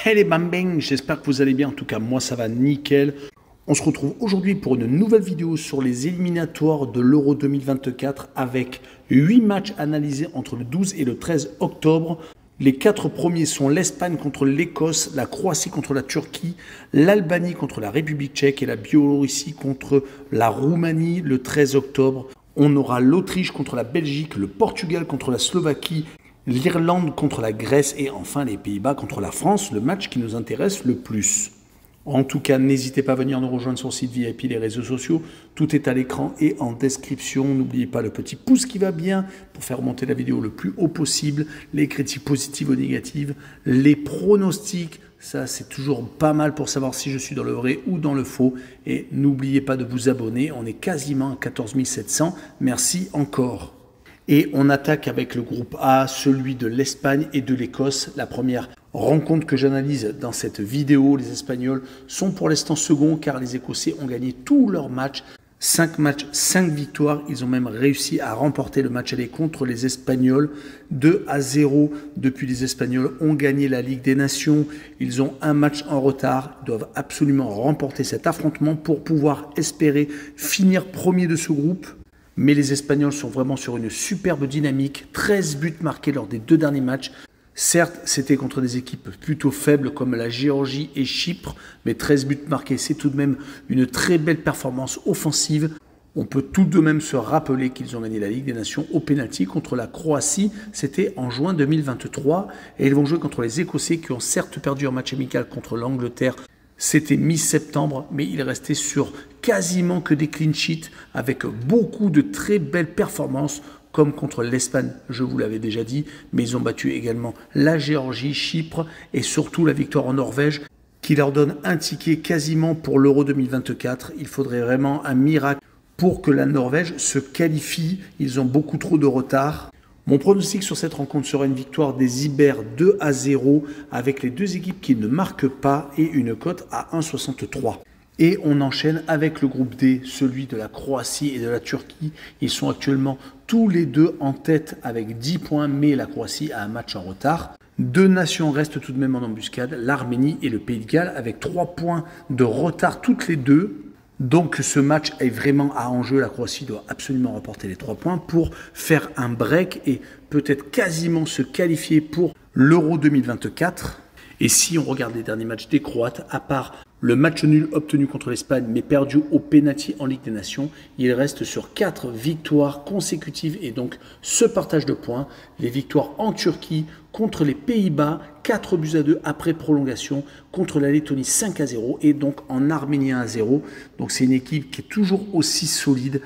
Hey les bambins, j'espère que vous allez bien, en tout cas moi ça va nickel. On se retrouve aujourd'hui pour une nouvelle vidéo sur les éliminatoires de l'Euro 2024 avec 8 matchs analysés entre le 12 et le 13 octobre. Les 4 premiers sont l'Espagne contre l'Écosse, la Croatie contre la Turquie, l'Albanie contre la République tchèque et la Biélorussie contre la Roumanie le 13 octobre. On aura l'Autriche contre la Belgique, le Portugal contre la Slovaquie, l'Irlande contre la Grèce et enfin les Pays-Bas contre la France, le match qui nous intéresse le plus. En tout cas, n'hésitez pas à venir nous rejoindre sur le site VIP, les réseaux sociaux. Tout est à l'écran et en description. N'oubliez pas le petit pouce qui va bien pour faire monter la vidéo le plus haut possible. Les critiques positives ou négatives, les pronostics. Ça, c'est toujours pas mal pour savoir si je suis dans le vrai ou dans le faux. Et n'oubliez pas de vous abonner. On est quasiment à 14 700. Merci encore. Et on attaque avec le groupe A, celui de l'Espagne et de l'Écosse. La première rencontre que j'analyse dans cette vidéo, les Espagnols sont pour l'instant seconds car les Écossais ont gagné tous leurs matchs. 5 matchs, 5 victoires. Ils ont même réussi à remporter le match aller contre les Espagnols 2-0. Depuis, les Espagnols ont gagné la Ligue des Nations. Ils ont un match en retard. Ils doivent absolument remporter cet affrontement pour pouvoir espérer finir premier de ce groupe. Mais les Espagnols sont vraiment sur une superbe dynamique. 13 buts marqués lors des 2 derniers matchs. Certes, c'était contre des équipes plutôt faibles comme la Géorgie et Chypre, mais 13 buts marqués, c'est tout de même une très belle performance offensive. On peut tout de même se rappeler qu'ils ont gagné la Ligue des Nations au pénalty contre la Croatie. C'était en juin 2023. Et ils vont jouer contre les Écossais qui ont certes perdu un match amical contre l'Angleterre. C'était mi-septembre, mais il restait sur quasiment que des clean sheets avec beaucoup de très belles performances comme contre l'Espagne, je vous l'avais déjà dit, mais ils ont battu également la Géorgie, Chypre et surtout la victoire en Norvège qui leur donne un ticket quasiment pour l'Euro 2024. Il faudrait vraiment un miracle pour que la Norvège se qualifie. Ils ont beaucoup trop de retard. Mon pronostic sur cette rencontre sera une victoire des Ibères 2-0 avec les deux équipes qui ne marquent pas et une cote à 1,63. Et on enchaîne avec le groupe D, celui de la Croatie et de la Turquie. Ils sont actuellement tous les deux en tête avec 10 points, mais la Croatie a un match en retard. 2 nations restent tout de même en embuscade, l'Arménie et le Pays de Galles, avec 3 points de retard toutes les deux. Donc ce match est vraiment à enjeu. La Croatie doit absolument remporter les 3 points pour faire un break et peut-être quasiment se qualifier pour l'Euro 2024. Et si on regarde les derniers matchs des Croates, à part le match nul obtenu contre l'Espagne mais perdu au pénalty en Ligue des Nations, il reste sur 4 victoires consécutives et donc ce partage de points. Les victoires en Turquie contre les Pays-Bas, 4-2 après prolongation, contre la Lettonie 5-0 et donc en Arménie 1-0. Donc c'est une équipe qui est toujours aussi solide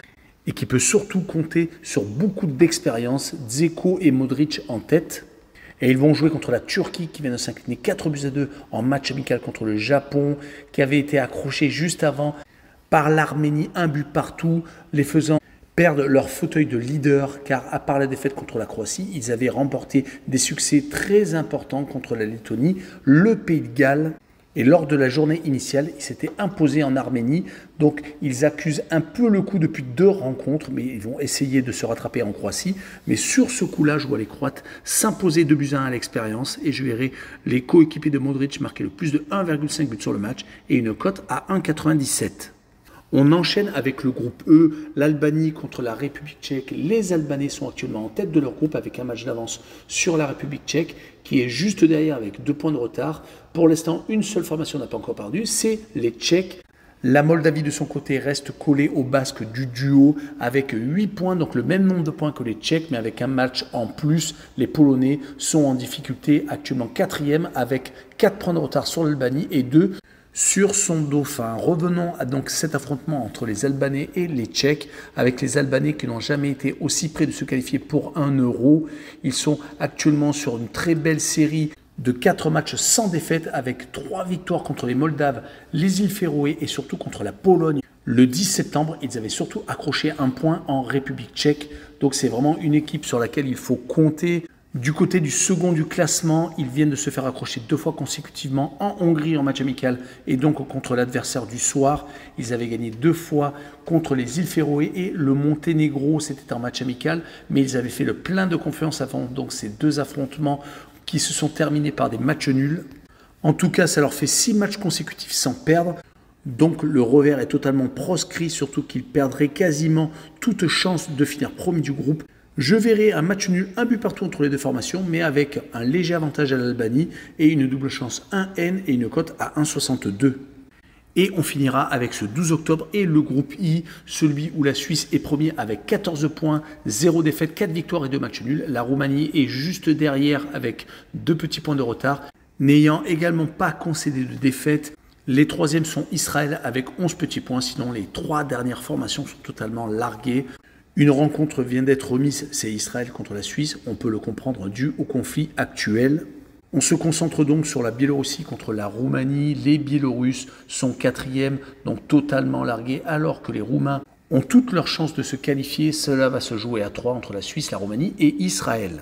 et qui peut surtout compter sur beaucoup d'expérience. Dzeko et Modric en tête. Et ils vont jouer contre la Turquie qui vient de s'incliner 4-2 en match amical contre le Japon, qui avait été accroché juste avant par l'Arménie, 1 but partout, les faisant perdre leur fauteuil de leader, car à part la défaite contre la Croatie, ils avaient remporté des succès très importants contre la Lettonie, le Pays de Galles. Et lors de la journée initiale, ils s'étaient imposés en Arménie. Donc, ils accusent un peu le coup depuis 2 rencontres, mais ils vont essayer de se rattraper en Croatie. Mais sur ce coup-là, je vois les Croates s'imposer 2-1 à l'expérience. Et je verrai les coéquipiers de Modric marquer le plus de 1,5 buts sur le match et une cote à 1,97. On enchaîne avec le groupe E, l'Albanie contre la République tchèque. Les Albanais sont actuellement en tête de leur groupe avec un match d'avance sur la République tchèque qui est juste derrière avec 2 points de retard. Pour l'instant, une seule formation n'a pas encore perdu, c'est les Tchèques. La Moldavie de son côté reste collée aux Basques du duo avec 8 points, donc le même nombre de points que les Tchèques, mais avec un match en plus. Les Polonais sont en difficulté, actuellement 4e avec 4 points de retard sur l'Albanie et 2 sur son dauphin. Revenons à donc cet affrontement entre les Albanais et les Tchèques, avec les Albanais qui n'ont jamais été aussi près de se qualifier pour un Euro. Ils sont actuellement sur une très belle série de 4 matchs sans défaite, avec 3 victoires contre les Moldaves, les îles Féroé et surtout contre la Pologne. Le 10 septembre, ils avaient surtout accroché un point en République tchèque. Donc c'est vraiment une équipe sur laquelle il faut compter. Du côté du second du classement, ils viennent de se faire accrocher 2 fois consécutivement en Hongrie en match amical et donc contre l'adversaire du soir. Ils avaient gagné 2 fois contre les îles Féroé et le Monténégro, c'était un match amical, mais ils avaient fait le plein de confiance avant donc ces 2 affrontements qui se sont terminés par des matchs nuls. En tout cas, ça leur fait 6 matchs consécutifs sans perdre. Donc le revers est totalement proscrit, surtout qu'ils perdraient quasiment toute chance de finir premier du groupe. Je verrai un match nul, un but partout entre les deux formations, mais avec un léger avantage à l'Albanie et une double chance 1N et une cote à 1,62. Et on finira avec ce 12 octobre et le groupe I, celui où la Suisse est premier avec 14 points, 0 défaite, 4 victoires et 2 matchs nuls. La Roumanie est juste derrière avec 2 petits points de retard, n'ayant également pas concédé de défaite. Les troisièmes sont Israël avec 11 petits points, sinon les 3 dernières formations sont totalement larguées. Une rencontre vient d'être remise, c'est Israël contre la Suisse, on peut le comprendre dû au conflit actuel. On se concentre donc sur la Biélorussie contre la Roumanie. Les Biélorusses sont quatrièmes, donc totalement largués, alors que les Roumains ont toutes leurs chances de se qualifier. Cela va se jouer à 3 entre la Suisse, la Roumanie et Israël.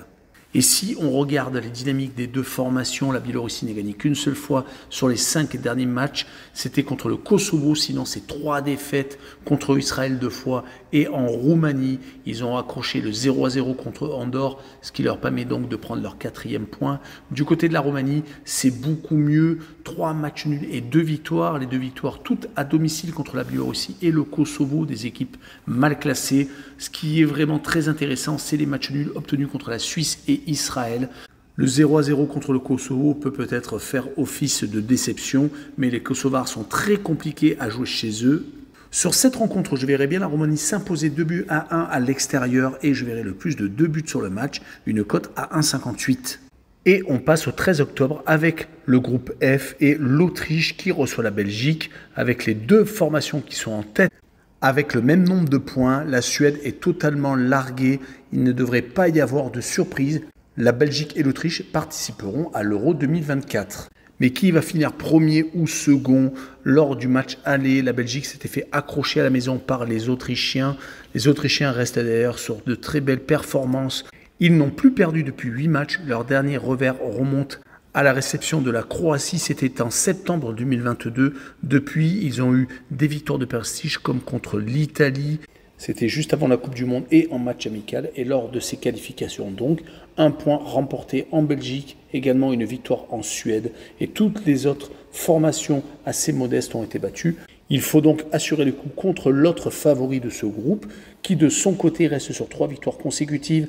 Et si on regarde les dynamiques des deux formations, la Biélorussie n'a gagné qu'une seule fois sur les 5 derniers matchs. C'était contre le Kosovo, sinon c'est 3 défaites contre Israël 2 fois. Et en Roumanie, ils ont accroché le 0-0 contre Andorre, ce qui leur permet donc de prendre leur 4e point. Du côté de la Roumanie, c'est beaucoup mieux. 3 matchs nuls et 2 victoires. Les 2 victoires toutes à domicile contre la Biélorussie et le Kosovo, des équipes mal classées. Ce qui est vraiment très intéressant, c'est les matchs nuls obtenus contre la Suisse et Israël. Le 0-0 contre le Kosovo peut-être faire office de déception, mais les Kosovars sont très compliqués à jouer chez eux. Sur cette rencontre, je verrai bien la Roumanie s'imposer 2-1 à l'extérieur et je verrai le plus de 2 buts sur le match, une cote à 1,58. Et on passe au 13 octobre avec le groupe F et l'Autriche qui reçoit la Belgique avec les 2 formations qui sont en tête. Avec le même nombre de points, la Suède est totalement larguée. Il ne devrait pas y avoir de surprise. La Belgique et l'Autriche participeront à l'Euro 2024. Mais qui va finir premier ou second lors du match aller? La Belgique s'était fait accrocher à la maison par les Autrichiens. Les Autrichiens restent d'ailleurs sur de très belles performances. Ils n'ont plus perdu depuis 8 matchs. Leur dernier revers remonte à la réception de la Croatie, c'était en septembre 2022. Depuis, ils ont eu des victoires de prestige comme contre l'Italie. C'était juste avant la Coupe du Monde et en match amical. Et lors de ces qualifications, donc, un point remporté en Belgique, également une victoire en Suède. Et toutes les autres formations assez modestes ont été battues. Il faut donc assurer le coup contre l'autre favori de ce groupe, qui de son côté reste sur 3 victoires consécutives.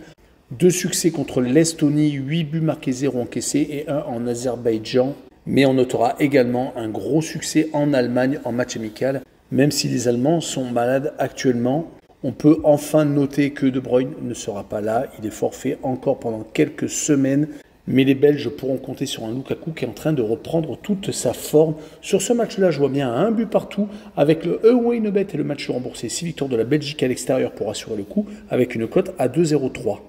2 succès contre l'Estonie, 8 buts marqués, 0 encaissés et 1 en Azerbaïdjan. Mais on notera également un gros succès en Allemagne en match amical. Même si les Allemands sont malades actuellement, on peut enfin noter que De Bruyne ne sera pas là. Il est forfait encore pendant quelques semaines. Mais les Belges pourront compter sur un Lukaku qui est en train de reprendre toute sa forme. Sur ce match-là, je vois bien un but partout avec le Away No Bet et le match remboursé. 6 victoires de la Belgique à l'extérieur pour assurer le coup avec une cote à 2,03.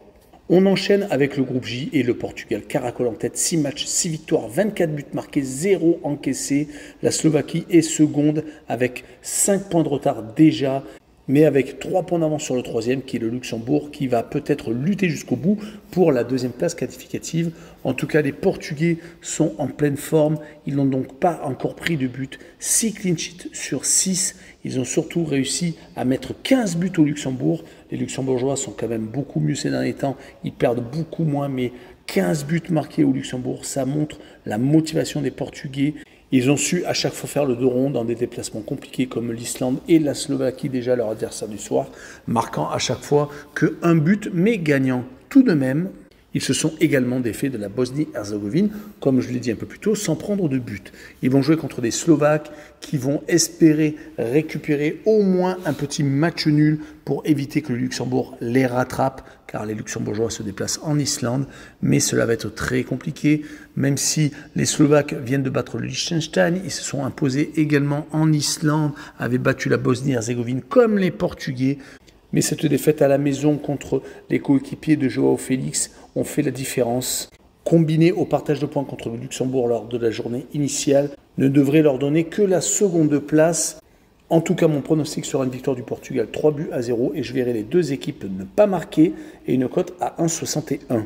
On enchaîne avec le groupe J et le Portugal caracole en tête, 6 matchs, 6 victoires, 24 buts marqués, 0 encaissés. La Slovaquie est seconde avec 5 points de retard déjà, mais avec 3 points d'avance sur le troisième qui est le Luxembourg qui va peut-être lutter jusqu'au bout pour la 2e place qualificative. En tout cas, les Portugais sont en pleine forme. Ils n'ont donc pas encore pris de but. 6 clean sheets sur 6. Ils ont surtout réussi à mettre 15 buts au Luxembourg. Les Luxembourgeois sont quand même beaucoup mieux ces derniers temps. Ils perdent beaucoup moins, mais 15 buts marqués au Luxembourg, ça montre la motivation des Portugais. Ils ont su à chaque fois faire le dos rond dans des déplacements compliqués comme l'Islande et la Slovaquie, déjà leur adversaire du soir, marquant à chaque fois qu'un but, mais gagnant tout de même. Ils se sont également défaits de la Bosnie-Herzégovine, comme je l'ai dit un peu plus tôt, sans prendre de but. Ils vont jouer contre des Slovaques qui vont espérer récupérer au moins un petit match nul pour éviter que le Luxembourg les rattrape, car les Luxembourgeois se déplacent en Islande. Mais cela va être très compliqué, même si les Slovaques viennent de battre le Liechtenstein. Ils se sont imposés également en Islande, avaient battu la Bosnie-Herzégovine comme les Portugais. Mais cette défaite à la maison contre les coéquipiers de Joao Félix ont fait la différence. Combiné au partage de points contre le Luxembourg lors de la journée initiale, ne devrait leur donner que la seconde place. En tout cas, mon pronostic sera une victoire du Portugal 3-0 et je verrai les 2 équipes ne pas marquer et une cote à 1,61.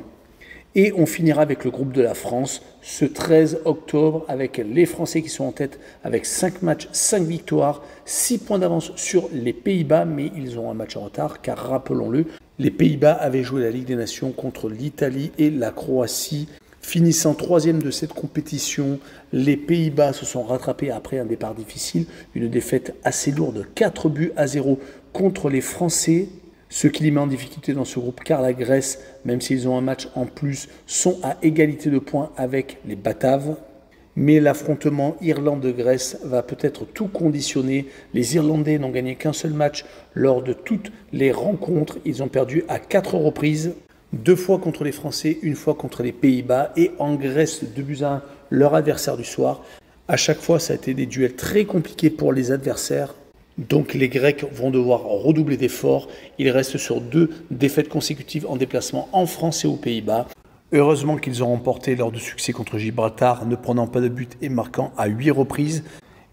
Et on finira avec le groupe de la France ce 13 octobre avec les Français qui sont en tête avec 5 matchs, 5 victoires, 6 points d'avance sur les Pays-Bas, mais ils ont un match en retard car rappelons-le, les Pays-Bas avaient joué la Ligue des Nations contre l'Italie et la Croatie. Finissant troisième de cette compétition, les Pays-Bas se sont rattrapés après un départ difficile, une défaite assez lourde, 4-0 contre les Français, ce qui les met en difficulté dans ce groupe car la Grèce, même s'ils ont un match en plus, sont à égalité de points avec les Bataves. Mais l'affrontement Irlande-Grèce va peut-être tout conditionner. Les Irlandais n'ont gagné qu'un seul match lors de toutes les rencontres. Ils ont perdu à 4 reprises. 2 fois contre les Français, 1 fois contre les Pays-Bas et en Grèce 2-1, leur adversaire du soir. À chaque fois, ça a été des duels très compliqués pour les adversaires. Donc les Grecs vont devoir redoubler d'efforts. Ils restent sur 2 défaites consécutives en déplacement en France et aux Pays-Bas. Heureusement qu'ils ont remporté lors de succès contre Gibraltar, ne prenant pas de but et marquant à 8 reprises.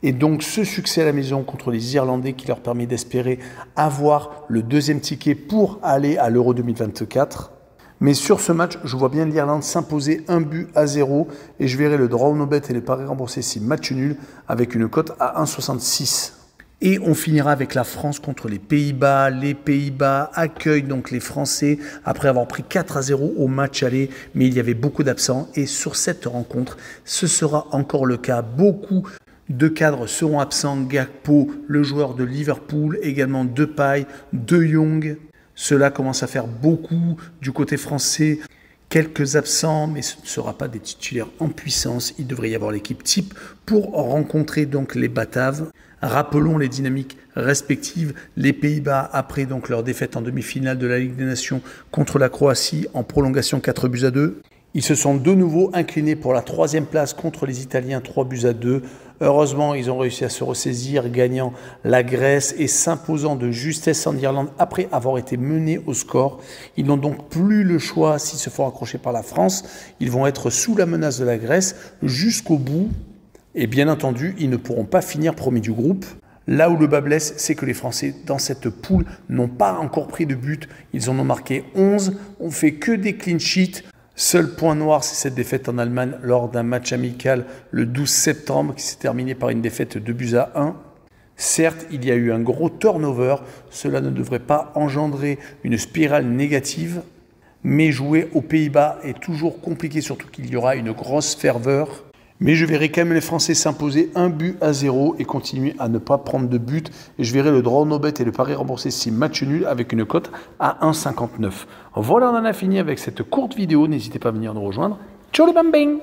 Et donc ce succès à la maison contre les Irlandais qui leur permet d'espérer avoir le 2e ticket pour aller à l'Euro 2024. Mais sur ce match, je vois bien l'Irlande s'imposer 1-0 et je verrai le draw no bet et les paris remboursés si match nul avec une cote à 1,66. Et on finira avec la France contre les Pays-Bas. Les Pays-Bas accueillent donc les Français après avoir pris 4-0 au match aller, mais il y avait beaucoup d'absents. Et sur cette rencontre, ce sera encore le cas. Beaucoup de cadres seront absents. Gakpo, le joueur de Liverpool, également Depay, De Jong. Cela commence à faire beaucoup du côté français. Quelques absents, mais ce ne sera pas des titulaires en puissance. Il devrait y avoir l'équipe type pour rencontrer donc les Bataves. Rappelons les dynamiques respectives. Les Pays-Bas, après donc leur défaite en demi-finale de la Ligue des Nations contre la Croatie en prolongation 4-2. Ils se sont de nouveau inclinés pour la 3e place contre les Italiens 3-2. Heureusement, ils ont réussi à se ressaisir, gagnant la Grèce et s'imposant de justesse en Irlande après avoir été menés au score. Ils n'ont donc plus le choix s'ils se font accrocher par la France. Ils vont être sous la menace de la Grèce jusqu'au bout. Et bien entendu, ils ne pourront pas finir premier du groupe. Là où le bas blesse, c'est que les Français, dans cette poule, n'ont pas encore pris de but. Ils en ont marqué 11, on fait que des clean sheets. Seul point noir, c'est cette défaite en Allemagne lors d'un match amical le 12 septembre qui s'est terminé par une défaite 2-1. Certes, il y a eu un gros turnover, cela ne devrait pas engendrer une spirale négative, mais jouer aux Pays-Bas est toujours compliqué, surtout qu'il y aura une grosse ferveur. Mais je verrai quand même les Français s'imposer 1-0 et continuer à ne pas prendre de but. Et je verrai le draw no bet et le pari remboursé si match nul avec une cote à 1,59. Voilà, on en a fini avec cette courte vidéo. N'hésitez pas à venir nous rejoindre. Ciao les bambins!